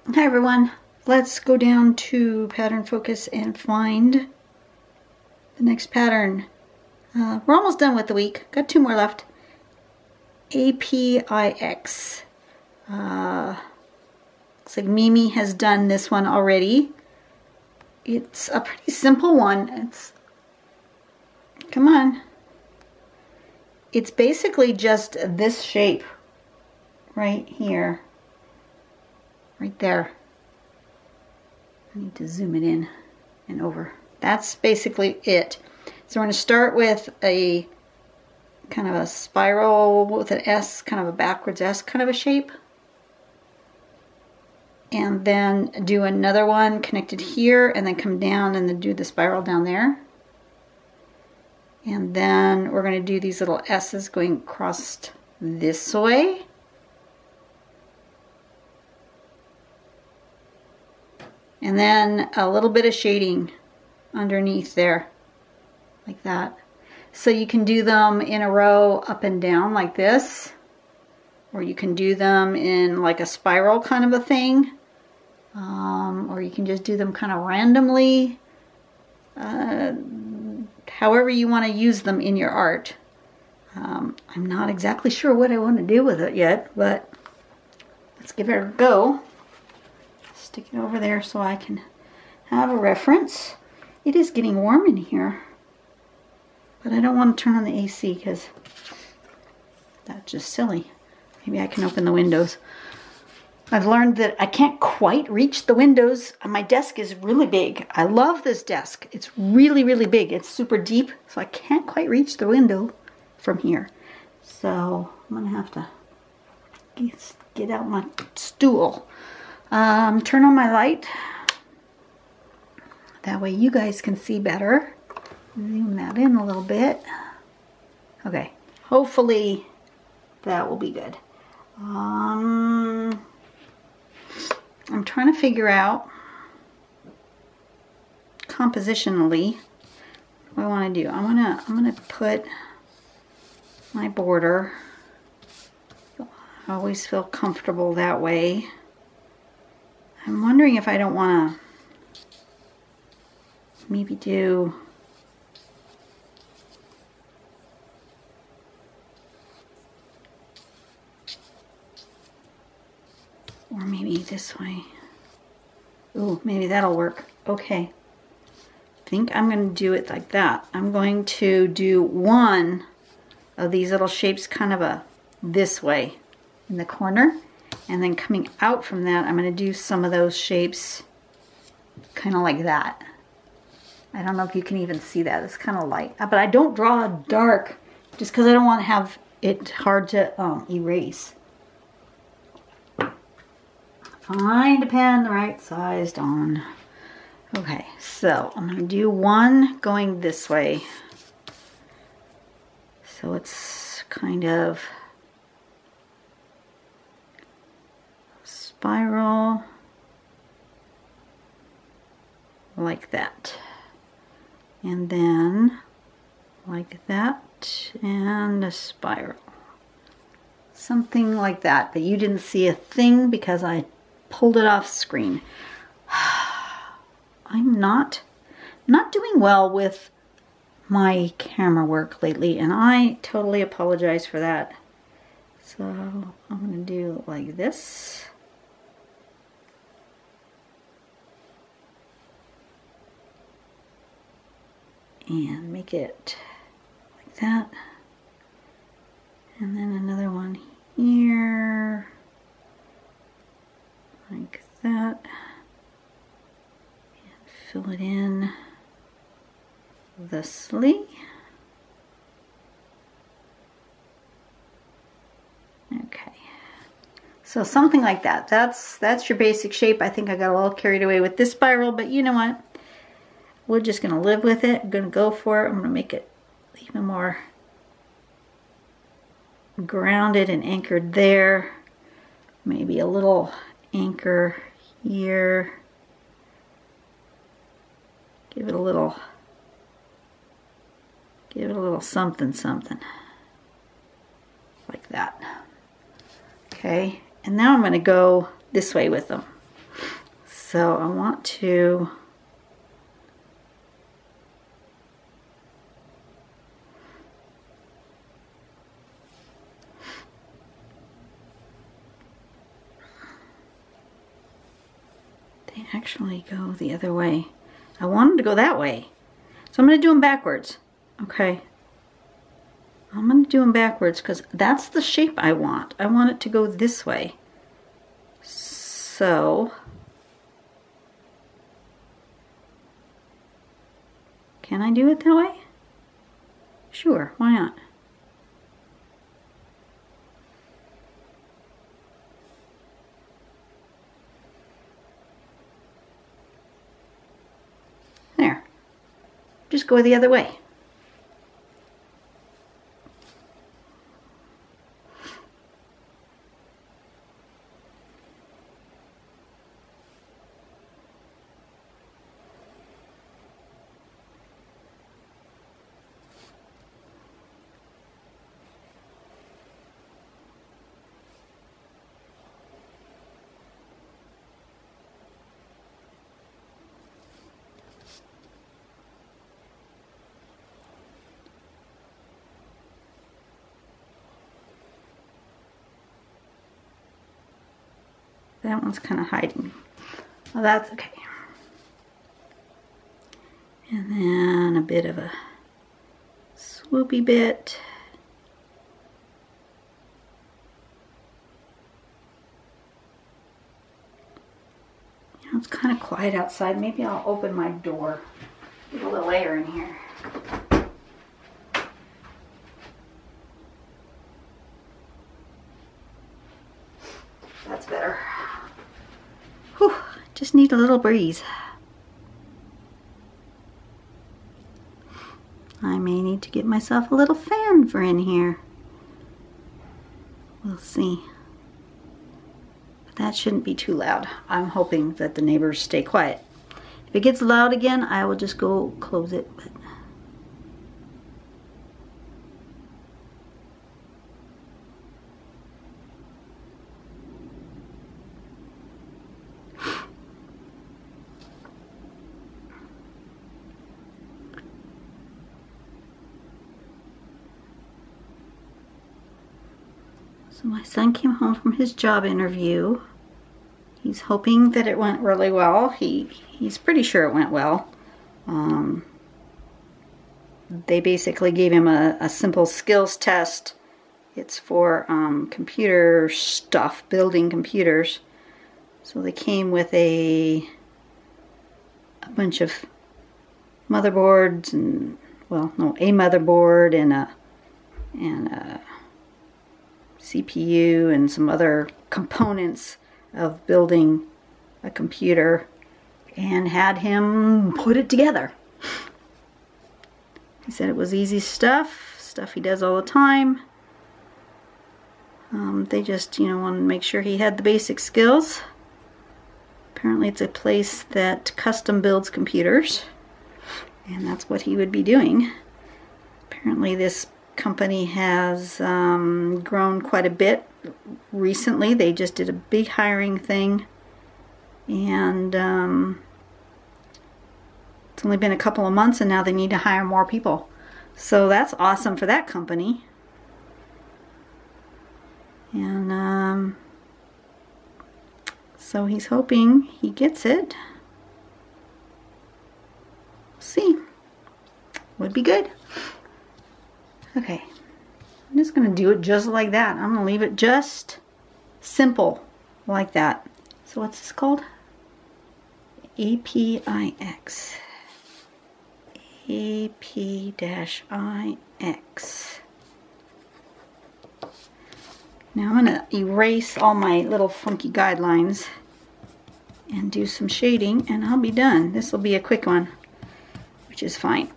Hi everyone, let's go down to pattern focus and find the next pattern. We're almost done with the week, got 2 more left. Apix. Looks like Mimi has done this one already. It's a pretty simple one. Come on. It's basically just this shape right here. Right there. I need to zoom it in and over. That's basically it. So we're going to start with a kind of a spiral with an S, kind of a backwards S kind of a shape. And then do another one connected here and then come down and then do the spiral down there. And then we're going to do these little S's going across this way. And then a little bit of shading underneath there, like that. So you can do them in a row up and down like this, or you can do them in like a spiral kind of a thing, or you can just do them kind of randomly, however you want to use them in your art. I'm not exactly sure what I want to do with it yet, but let's give it a go. Stick it over there so I can have a reference. It is getting warm in here, but I don't want to turn on the AC because that's just silly. Maybe I can open the windows. I've learned that I can't quite reach the windows. My desk is really big. I love this desk. It's really, really big. It's super deep, so I can't quite reach the window from here. So I'm gonna have to get out my stool. Turn on my light. That way you guys can see better. Zoom that in a little bit. Okay, hopefully that will be good. I'm trying to figure out compositionally what I want to do. I'm gonna put my border. I always feel comfortable that way. I'm wondering if I don't want to maybe do or maybe this way. Ooh, maybe that'll work. Okay. I think I'm going to do it like that. I'm going to do one of these little shapes kind of this way in the corner. And then coming out from that, I'm going to do some of those shapes kind of like that. I don't know if you can even see that. It's kind of light. But I don't draw dark just because I don't want to have it hard to erase. Find a pen the right sized on. Okay, so I'm going to do one going this way. So it's kind of spiral like that, and then like that, and a spiral, something like that. But you didn't see a thing because I pulled it off screen. I'm not doing well with my camera work lately, and I totally apologize for that. So I'm going to do it like this. And make it like that. And then another one here. Like that. And fill it in thusly. Okay. So something like that. That's your basic shape. I think I got a little carried away with this spiral, but you know what? We're just going to live with it. I'm going to go for it. I'm going to make it even more grounded and anchored there. Maybe a little anchor here. Give it a little something, something. Like that. Okay, and now I'm going to go this way with them. So I want to they actually go the other way. I want them to go that way. So I'm going to do them backwards. Okay. I'm going to do them backwards because that's the shape I want. I want it to go this way. So, can I do it that way? Sure, why not? There. Just go the other way. That one's kind of hiding. Well, that's okay. And then a bit of a swoopy bit. You know, it's kind of quiet outside. Maybe I'll open my door. Get a little air in here. That's better. Whew, just need a little breeze. I may need to get myself a little fan for in here. We'll see. But that shouldn't be too loud. I'm hoping that the neighbors stay quiet. If it gets loud again, I will just go close it. But so my son came home from his job interview. He's hoping that it went really well. He's pretty sure it went well. They basically gave him a simple skills test. It's for computer stuff, building computers. So they came with a bunch of motherboards and, well, no, a motherboard and a CPU and some other components of building a computer, and had him put it together. He said it was easy stuff he does all the time. They just, you know, wanted to make sure he had the basic skills. Apparently it's a place that custom builds computers, and that's what he would be doing. Apparently this company has grown quite a bit recently. They just did a big hiring thing, and it's only been a couple of months and now they need to hire more people. So that's awesome for that company. And so he's hoping he gets it. See, would be good. Okay, I'm just going to do it just like that. I'm going to leave it just simple like that. So what's this called? Apix. AP-IX. Now I'm going to erase all my little funky guidelines and do some shading, and I'll be done. This will be a quick one, which is fine.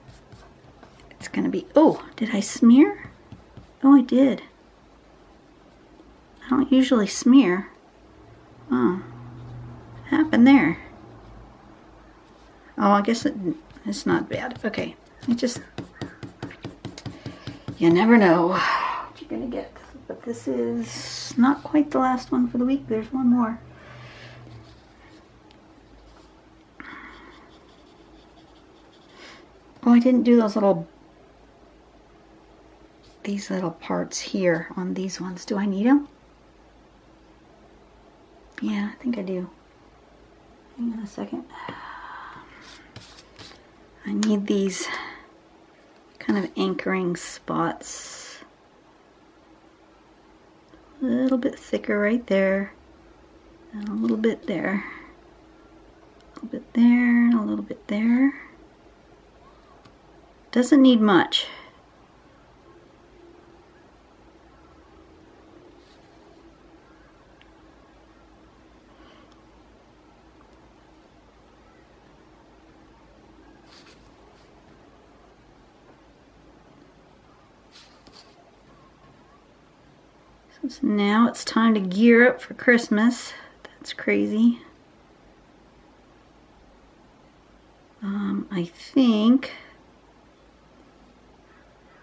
It's going to be, oh, did I smear? Oh, I did. I don't usually smear. Oh, what happened there? Oh, I guess it's not bad. Okay, it just, you never know what you're going to get. But this is not quite the last one for the week. There's one more. Oh, I didn't do these little parts here on these ones. Do I need them? Yeah, I think I do. Hang on a second. I need these kind of anchoring spots. A little bit thicker right there. And a little bit there. A little bit there and a little bit there. Doesn't need much. So now it's time to gear up for Christmas. That's crazy. I think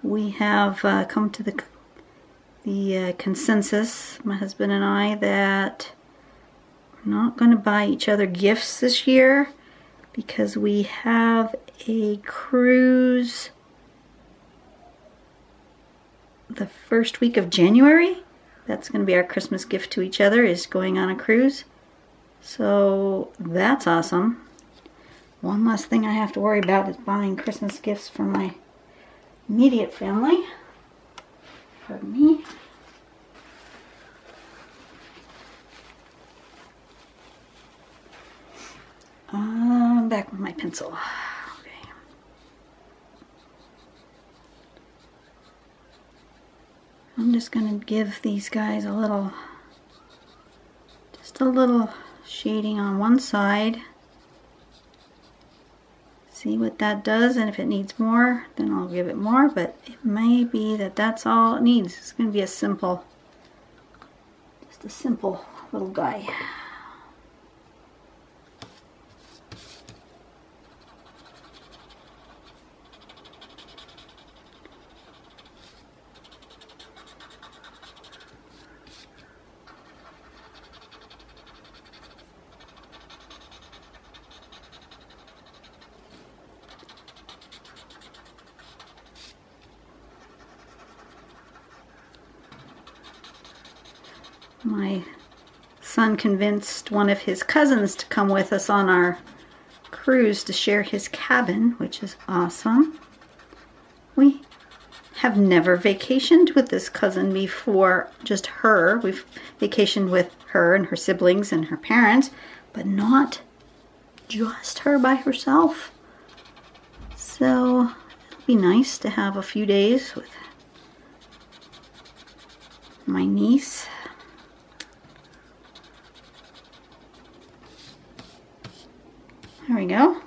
we have come to the consensus, my husband and I, that we're not going to buy each other gifts this year because we have a cruise the first week of January. That's going to be our Christmas gift to each other, is going on a cruise. So that's awesome. One less thing I have to worry about is buying Christmas gifts for my immediate family. Pardon me. Back with my pencil. Okay. I'm just going to give these guys just a little shading on one side. See what that does, and if it needs more, then I'll give it more, but it may be that that's all it needs. It's going to be just a simple little guy. My son convinced one of his cousins to come with us on our cruise to share his cabin, which is awesome. We have never vacationed with this cousin before, just her. We've vacationed with her and her siblings and her parents, but not just her by herself. So it'll be nice to have a few days with my niece. There we go.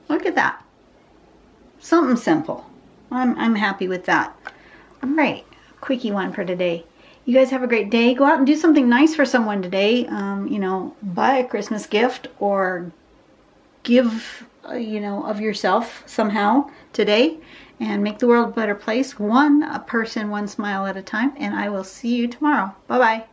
Look at that. Something simple. I'm happy with that. All right, quickie one for today. You guys have a great day. Go out and do something nice for someone today. You know, buy a Christmas gift or give, you know, of yourself somehow today and make the world a better place. One person, one smile at a time. And I will see you tomorrow. Bye-bye.